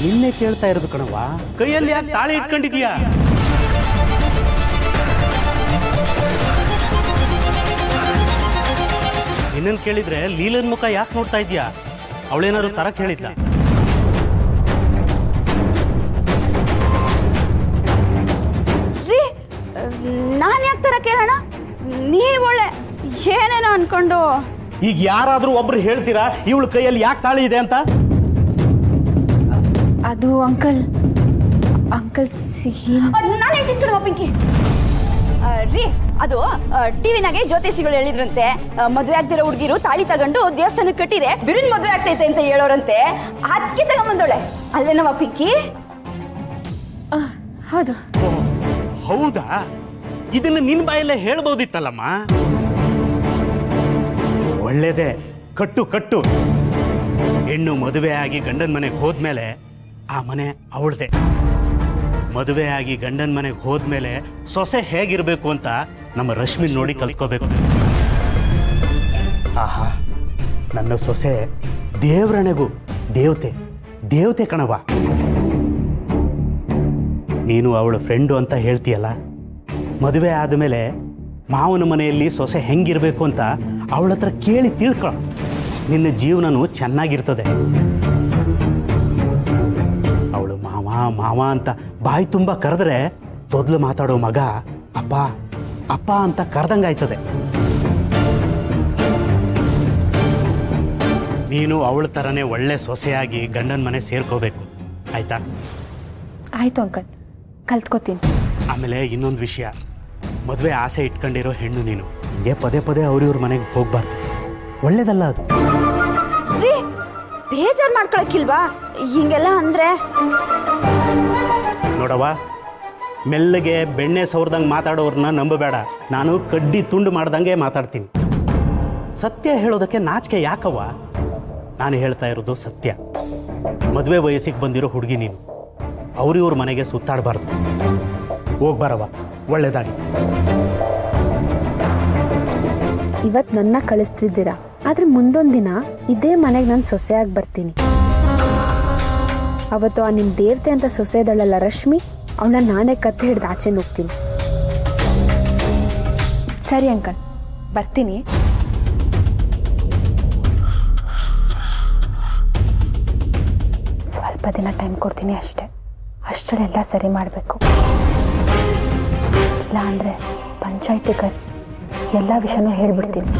ನಿನ್ನೆ ಕೇಳ್ತಾ ಇರೋದು ಕಣವ್ವ, ಕೈಯಲ್ಲಿ ಯಾಕೆ ತಾಳಿ ಇಟ್ಕೊಂಡಿದೀಯಾ? ನಿನ್ನನ್ ಕೇಳಿದ್ರೆ ಲೀಲನ್ ಮುಖ ಯಾಕೆ ನೋಡ್ತಾ ಇದೀಯಾ? ಅವಳೇನಾದ್ರು ತರಕ್ ಹೇಳಿದ್ಲ? ನಾನು ಯಾಕೆ ತರ ಕೇಳೋಣ? ನೀವು ಒಳ್ಳೆ ಏನೇನೋ ಅನ್ಕೊಂಡು. ಈಗ ಯಾರಾದ್ರೂ ಒಬ್ರು ಹೇಳ್ತೀರಾ ಇವಳ ಕೈಯಲ್ಲಿ ಯಾಕೆ ತಾಳಿ ಇದೆ ಅಂತ? ಅದು ಅಂಕಲ್ ಸಿಹಿ. ನಾನು ಹೇಳ್ತೀನಿ ಪಿಂಕಿ. ರೀ, ಅದು ಟಿವಿನಾಗೆ ಜ್ಯೋತಿಷಿಗಳು ಹೇಳಿದ್ರಂತೆ, ಮದುವೆ ಆಗ್ತಿರೋ ಹುಡುಗಿರು ತಾಳಿ ತಗೊಂಡು ದೇವಸ್ಥಾನಕ್ಕೆ ಕಟ್ಟಿರೆ ಬಿರುನ್ ಮದುವೆ ಆಗ್ತೈತೆ ಅಂತ ಹೇಳೋರಂತೆ. ಅದಕ್ಕೆ ತಗೊಂಬಂದೋಳೆ ಅಲ್ವೇನವ ಪಿಂಕಿ? ಹೌದು. ಹೌದಾ? ಇದನ್ನ ನಿನ್ ಬಾಯಲ್ಲೇ ಹೇಳ್ಬೋದಿತ್ತಲ್ಲಮ್ಮ. ಒಳ್ಳೇದೇ, ಕಟ್ಟು. ಹೆಣ್ಣು ಮದುವೆ ಆಗಿ ಗಂಡನ ಮನೆಗೆ ಹೋದ್ಮೇಲೆ ಆ ಮನೆ ಅವಳದೆ. ಮದುವೆ ಆಗಿ ಗಂಡನ ಮನೆಗೆ ಹೋದ್ಮೇಲೆ ಸೊಸೆ ಹೇಗಿರ್ಬೇಕು ಅಂತ ನಮ್ಮ ರಶ್ಮಿ ನೋಡಿ ಕಲ್ತ್ಕೋಬೇಕು. ಆಹಾ, ನನ್ನ ಸೊಸೆ ದೇವ್ರಣೆಗೂ ದೇವತೆ ಕಣವ. ನೀನು ಅವಳ ಫ್ರೆಂಡು ಅಂತ ಹೇಳ್ತೀಯಲ್ಲ, ಮದುವೆ ಆದಮೇಲೆ ಮಾವನ ಮನೆಯಲ್ಲಿ ಸೊಸೆ ಹೆಂಗಿರ್ಬೇಕು ಅಂತ ಅವಳ ಹತ್ರ ಕೇಳಿ ತಿಳ್ಕೊ. ನಿನ್ನ ಜೀವನನೂ ಚೆನ್ನಾಗಿರ್ತದೆ. ಅವಳು ಮಾವ ಅಂತ ಬಾಯಿ ತುಂಬ ಕರೆದ್ರೆ ತೊದ್ಲು ಮಾತಾಡೋ ಮಗ ಅಪ್ಪ ಅಂತ ಕರೆದಂಗಾಯ್ತದೆ. ನೀನು ಅವಳ ಥರನೇ ಒಳ್ಳೆ ಸೊಸೆಯಾಗಿ ಗಂಡನ ಮನೆ ಸೇರ್ಕೋಬೇಕು, ಆಯ್ತಾ? ಆಯ್ತು ಅಂಕಲ್, ಕಲ್ತ್ಕೋತೀನಿ. ಆಮೇಲೆ ಇನ್ನೊಂದು ವಿಷಯ, ಮದುವೆ ಆಸೆ ಇಟ್ಕೊಂಡಿರೋ ಹೆಣ್ಣು ನೀನು ಪದೇ ಅವ್ರಿವ್ರ ಮನೆಗೆ ಹೋಗ್ಬಾರ್ದು. ಒಳ್ಳೇದಲ್ಲ ಅದು. ಬೇಜಾರು ಮಾಡ್ಕೊಳಕ್ಕಿಲ್ವಾ ಹಿಂಗೆಲ್ಲ ಅಂದ್ರೆ? ನೋಡವ್ವ, ಮೆಲ್ಲಗೆ ಬೆಣ್ಣೆ ಸವರ್ದಂಗೆ ಮಾತಾಡೋರನ್ನ ನಂಬಬೇಡ. ನಾನು ಕಡ್ಡಿ ತುಂಡು ಮಾಡ್ದಂಗೆ ಮಾತಾಡ್ತೀನಿ. ಸತ್ಯ ಹೇಳೋದಕ್ಕೆ ನಾಚಿಕೆ ಯಾಕವ್ವ? ನಾನು ಹೇಳ್ತಾ ಇರೋದು ಸತ್ಯ. ಮದುವೆ ವಯಸ್ಸಿಗೆ ಬಂದಿರೋ ಹುಡುಗಿ ನೀನು, ಅವ್ರಿವ್ರ ಮನೆಗೆ ಸುತ್ತಾಡಬಾರ್ದು. ಹೋಗ್ಬಾರವ್ವ, ಒಳ್ಳೇದಾಗಿ. ಇವತ್ತು ನನ್ನ ಕಳಿಸ್ತಿದ್ದೀರಾ, ಆದರೆ ಮುಂದೊಂದು ದಿನ ಇದೇ ಮನೆಗೆ ನಾನು ಸೊಸೆಯಾಗಿ ಬರ್ತೀನಿ. ಅವತ್ತು ಆ ನಿಮ್ಮ ದೇವತೆ ಅಂತ ಸೊಸೆ ಇದ್ದಾಳಲ್ಲ ರಶ್ಮಿ, ಅವಳನ್ನ ನಾನೇ ಕತ್ತೆ ಹಿಡ್ದು ಆಚೆ ಹೋಗ್ತೀನಿ. ಸರಿ ಅಂಕಲ್, ಬರ್ತೀನಿ. ಸ್ವಲ್ಪ ದಿನ ಟೈಮ್ ಕೊಡ್ತೀನಿ ಅಷ್ಟೇ. ಅಷ್ಟರಲ್ಲೆಲ್ಲ ಸರಿ ಮಾಡಬೇಕು. ಇಲ್ಲ ಅಂದರೆ ಪಂಚಾಯತಿ ಕರೆಸಿ ಎಲ್ಲ ವಿಷಯನೂ ಹೇಳ್ಬಿಡ್ತೀನಿ.